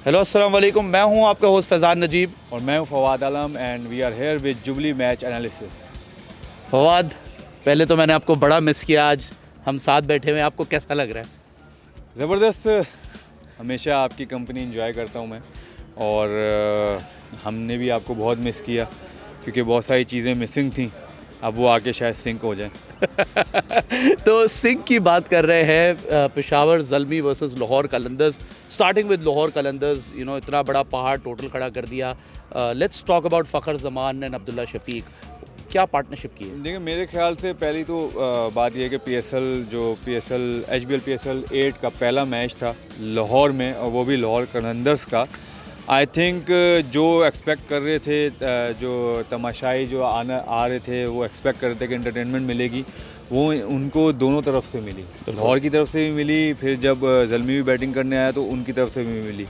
Hello अस्सलाम वालेकुम, मैं हूं आपका होस्ट फैज़ान नजीब। और मैं हूं Fawad Alam and we are here with Jubilee match analysis. Fawad, पहले तो मैंने आपको बड़ा मिस किया। आज हम साथ बैठे हुए हैं, आपको कैसा लग रहा है? ज़बरदस्त। हमेशा आपकी कंपनी इंजॉय करता हूं मैं, और हमने भी आपको बहुत मिस किया क्योंकि बहुत सारी चीज़ें मिसिंग थी। अब वो आके शायद सिंक हो जाएं। तो सिंक की बात कर रहे हैं। Peshawar Zalmi versus Lahore Qalandars. Starting with Lahore Qalandars, इतना बड़ा पहाड़ टोटल खड़ा कर दिया। Let's talk about Fakhar Zaman and Abdullah Shafique. क्या पार्टनरशिप की है? देखिए, मेरे ख्याल से पहली तो बात यह है कि PSL HBL 8 का पहला मैच था लाहौर में, और वो भी लाहौर कलंदर्स का। आई थिंक जो एक्सपेक्ट कर रहे थे, जो तमाशाई जो आ रहे थे, वो एक्सपेक्ट कर रहे थे कि एंटरटेनमेंट मिलेगी, वो उनको दोनों तरफ से मिली। लाहौर की तरफ से भी मिली, फिर जब ज़ल्मी भी बैटिंग करने आया तो उनकी तरफ से भी मिली।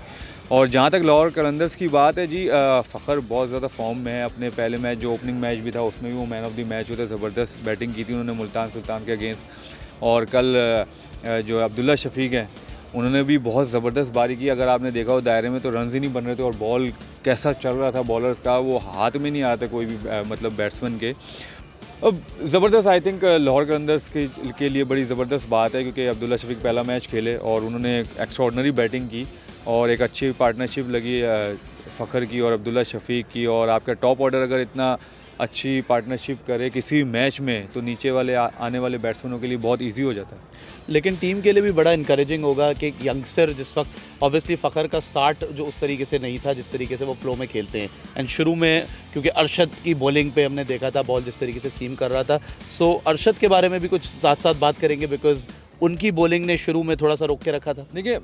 और जहाँ तक लाहौर कलंदर्स की बात है जी, फ़खर बहुत ज़्यादा फॉर्म में है। अपने पहले मैच जो ओपनिंग मैच भी था उसमें भी वो मैन ऑफ द मैच होता, ज़बरदस्त बैटिंग की थी उन्होंने मुल्तान सुल्तान के अगेंस्ट। और कल जो अब्दुल्ला शफीक हैं, उन्होंने भी बहुत ज़बरदस्त बारी की। अगर आपने देखा हो दायरे में तो रन्स ही नहीं बन रहे थे, और बॉल कैसा चल रहा था बॉलर्स का, वो हाथ में नहीं आ रहा था कोई भी मतलब बैट्समैन के। अब ज़बरदस्त, आई थिंक लाहौर कलंदर्स के लिए बड़ी ज़बरदस्त बात है क्योंकि अब्दुल्ला शफीक पहला मैच खेले और उन्होंने एक एक्स्ट्राऑर्डिनरी बैटिंग की, और एक अच्छी पार्टनरशिप लगी फ़खर की और अब्दुल्ला शफीक की। और आपका टॉप ऑर्डर अगर इतना अच्छी पार्टनरशिप करे किसी मैच में, तो नीचे वाले आने वाले बैट्समैनों के लिए बहुत इजी हो जाता है। लेकिन टीम के लिए भी बड़ा इनकरेजिंग होगा कि यंगस्टर जिस वक्त ऑब्वियसली फ़खर का स्टार्ट जो उस तरीके से नहीं था जिस तरीके से वो फ्लो में खेलते हैं, एंड शुरू में क्योंकि अरशद की बॉलिंग पे हमने देखा था बॉल जिस तरीके से सीम कर रहा था। सो अरशद के बारे में भी कुछ साथ साथ बात करेंगे बिकॉज उनकी बॉलिंग ने शुरू में थोड़ा सा रोक के रखा था। देखिए,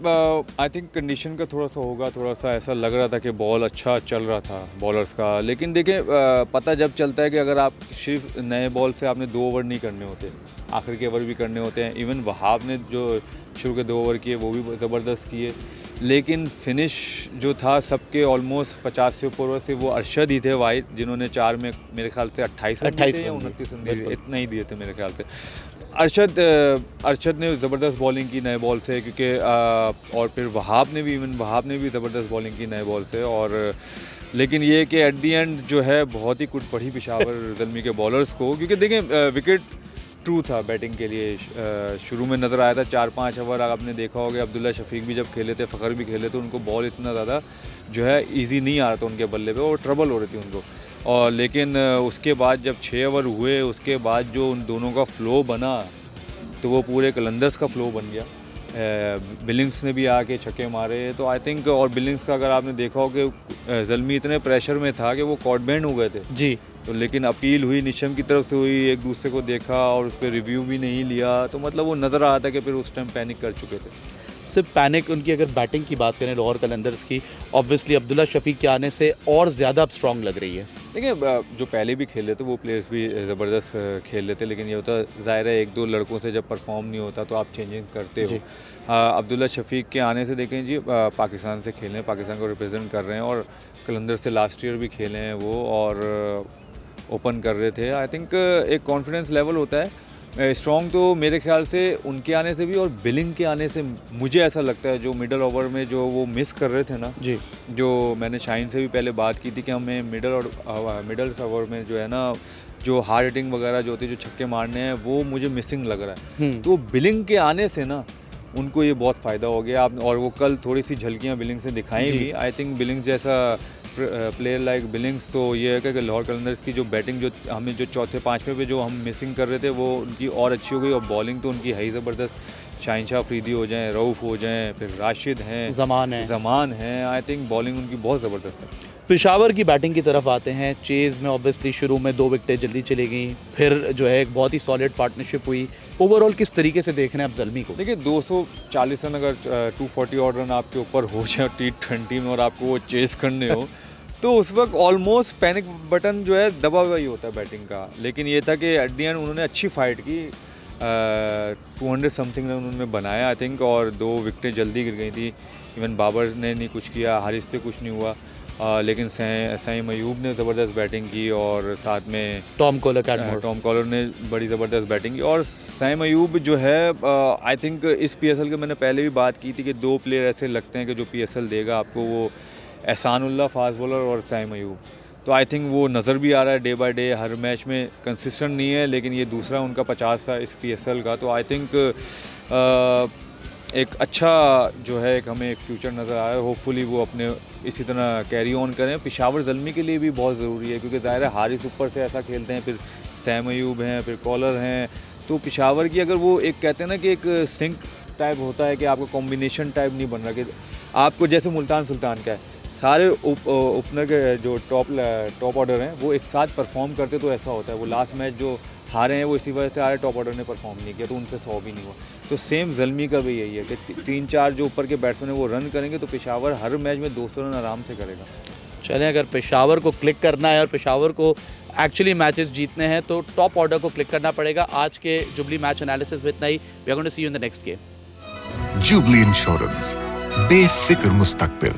आई थिंक कंडीशन का थोड़ा सा होगा, थोड़ा सा ऐसा लग रहा था कि बॉल अच्छा चल रहा था बॉलर्स का। लेकिन देखिए, पता जब चलता है कि अगर आप सिर्फ नए बॉल से आपने 2 ओवर नहीं करने होते, आखिर के ओवर भी करने होते हैं। इवन वहाब ने जो शुरू के 2 ओवर किए वो भी ज़बरदस्त किए, लेकिन फिनिश जो था सबके ऑलमोस्ट 50 से ऊपर से वो अरशद ही थे वाहिद, जिन्होंने 4 में मेरे ख्याल से 28 रन दिए या 29 रन दिए, इतना ही दिए थे मेरे ख्याल से। अरशद ने ज़बरदस्त बॉलिंग की नए बॉल से, क्योंकि और फिर वहाब ने भी ज़बरदस्त बॉलिंग की नए बॉल से। और लेकिन ये कि एट दी एंड जो है बहुत ही कुट पड़ी पेशावर ज़ल्मी के बॉलर्स को, क्योंकि देखें विकेट ट्रू था बैटिंग के लिए। शुरू में नज़र आया था 4-5 ओवर आपने देखा होगा, अब्दुल्ला शफीक भी जब खेले थे, फ़खर भी खेले थे, उनको बॉल इतना ज़्यादा जो है ईजी नहीं आ रहा था उनके बल्ले पे, और ट्रबल हो रही थी उनको। और लेकिन उसके बाद जब 6 ओवर हुए, उसके बाद जो उन दोनों का फ़्लो बना, तो वो पूरे कलंदर्स का फ़्लो बन गया। बिलिंग्स ने भी आके छक्के मारे, तो आई थिंक, और बिलिंग्स का अगर आपने देखा हो कि ज़ल्मी इतने प्रेशर में था कि वो कॉट बैंड हो गए थे जी। तो लेकिन अपील हुई, निशम की तरफ से हुई, एक दूसरे को देखा और उस पर रिव्यू भी नहीं लिया, तो मतलब वो नज़र आ रहा था कि फिर उस टाइम पैनिक कर चुके थे। सिर्फ पैनिक उनकी, अगर बैटिंग की बात करें लाहौर कलंदर्स की, ऑब्वियसली अब्दुल्ला शफीक के आने से और ज़्यादा अब स्ट्रॉन्ग लग रही है। देखिए, जो पहले भी खेले थे वो प्लेयर्स भी ज़बरदस्त खेल रहे थे, लेकिन ये होता ज़ाहिर है 1-2 लड़कों से जब परफॉर्म नहीं होता तो आप चेंजिंग करते हो। अब्दुल्ला शफीक के आने से देखें जी, पाकिस्तान से खेले हैं, पाकिस्तान को रिप्रेजेंट कर रहे हैं, और कलंदर से लास्ट ईयर भी खेले हैं वो, और ओपन कर रहे थे। आई थिंक एक कॉन्फिडेंस लेवल होता है स्ट्रॉन्ग, तो मेरे ख्याल से उनके आने से भी और बिलिंग के आने से मुझे ऐसा लगता है जो मिडल ओवर में जो वो मिस कर रहे थे ना जी, जो मैंने शाइन से भी पहले बात की थी कि हमें मिडल ओवर में जो है ना, जो हार्ड हिटिंग वगैरह जो होती है, जो छक्के मारने हैं, वो मुझे मिसिंग लग रहा है। तो बिलिंग के आने से ना उनको ये बहुत फ़ायदा हो गया। आप और वो कल थोड़ी सी झलकियाँ बिलिंग से दिखाई भी। आई थिंक बिलिंग्स जैसा प्लेयर लाइक बिलिंग्स, तो ये है कि लाहौर कलंदर्स की जो बैटिंग जो हमें जो चौथे पाँचवें पे जो हम मिसिंग कर रहे थे वो उनकी और अच्छी हो गई, और बॉलिंग तो उनकी है ही ज़बरदस्त। शाहिन अफरीदी हो जाएं, रऊफ़ हो जाएं, फिर राशिद हैं, ज़मान हैं। आई थिंक बॉलिंग उनकी बहुत ज़बरदस्त है। पेशावर की बैटिंग की तरफ आते हैं। चेज़ में ऑब्वियसली शुरू में 2 विकेटें जल्दी चली गई, फिर जो है एक बहुत ही सॉलिड पार्टनरशिप हुई। ओवरऑल किस तरीके से देख रहे हैं आप ज़ल्मी को? देखिए, 240 रन अगर 240 ऑड रन आपके ऊपर हो जाए T20 में और आपको वो चेस करने हो तो उस वक्त ऑलमोस्ट पैनिक बटन जो है दबा हुआ ही होता है बैटिंग का। लेकिन ये था कि एट दी एंड उन्होंने अच्छी फाइट की, 200 समथिंग रन उन्होंने बनाया आई थिंक, और 2 विकेटें जल्दी गिर गई थी। इवन बाबर ने नहीं कुछ किया, हारिस से कुछ नहीं हुआ, लेकिन सईम अयूब ने ज़बरदस्त बैटिंग की, और साथ में टॉम कॉलर ने बड़ी ज़बरदस्त बैटिंग की, और सैम अयूब जो है आई थिंक इस पीएसएल के मैंने पहले भी बात की थी कि 2 प्लेयर ऐसे लगते हैं कि जो पीएसएल देगा आपको, वो एहसानुल्लाह फास्ट बॉलर और सैम अयूब। तो आई थिंक वो नज़र भी आ रहा है day by day, her match में कंसिस्टेंट नहीं है, लेकिन ये दूसरा उनका 50 था इस पीएसएल का। तो आई थिंक एक अच्छा जो है एक हमें एक फ्यूचर नज़र आ रहा है। होपफुली वो अपने इसी तरह कैरी ऑन करें। पेशावर ज़ल्मी के लिए भी बहुत ज़रूरी है, क्योंकि ज़ाहिर है हारिस ऊपर से ऐसा खेलते हैं, फिर सैम अयूब हैं, फिर कॉलर हैं। तो पेशावर की अगर वो एक कहते हैं ना कि एक सिंक टाइप होता है कि आपका कॉम्बिनेशन टाइप नहीं बन रहा, कि आपको जैसे मुल्तान सुल्तान का है, सारे ओपनर के जो टॉप ऑर्डर हैं वो एक साथ परफॉर्म करते, तो ऐसा होता है। वो लास्ट मैच जो हारे हैं वो इसी वजह से हारे, टॉप ऑर्डर ने परफॉर्म नहीं किया, तो उनसे 100 भी नहीं हुआ। तो सेम ज़ल्मी का भी यही है कि 3-4 जो ऊपर के बैट्समैन हैं वो रन करेंगे, तो पेशावर हर मैच में 200 रन आराम से करेगा। चलें, अगर पेशावर को क्लिक करना है और पेशावर को एक्चुअली मैचेस जीतने हैं तो टॉप ऑर्डर को क्लिक करना पड़ेगा। आज के जुबली मैच एनालिसिस में इतना ही। We are going to see you in the next game. Jubilee Insurance, बेफिक्र मुस्तकबिल।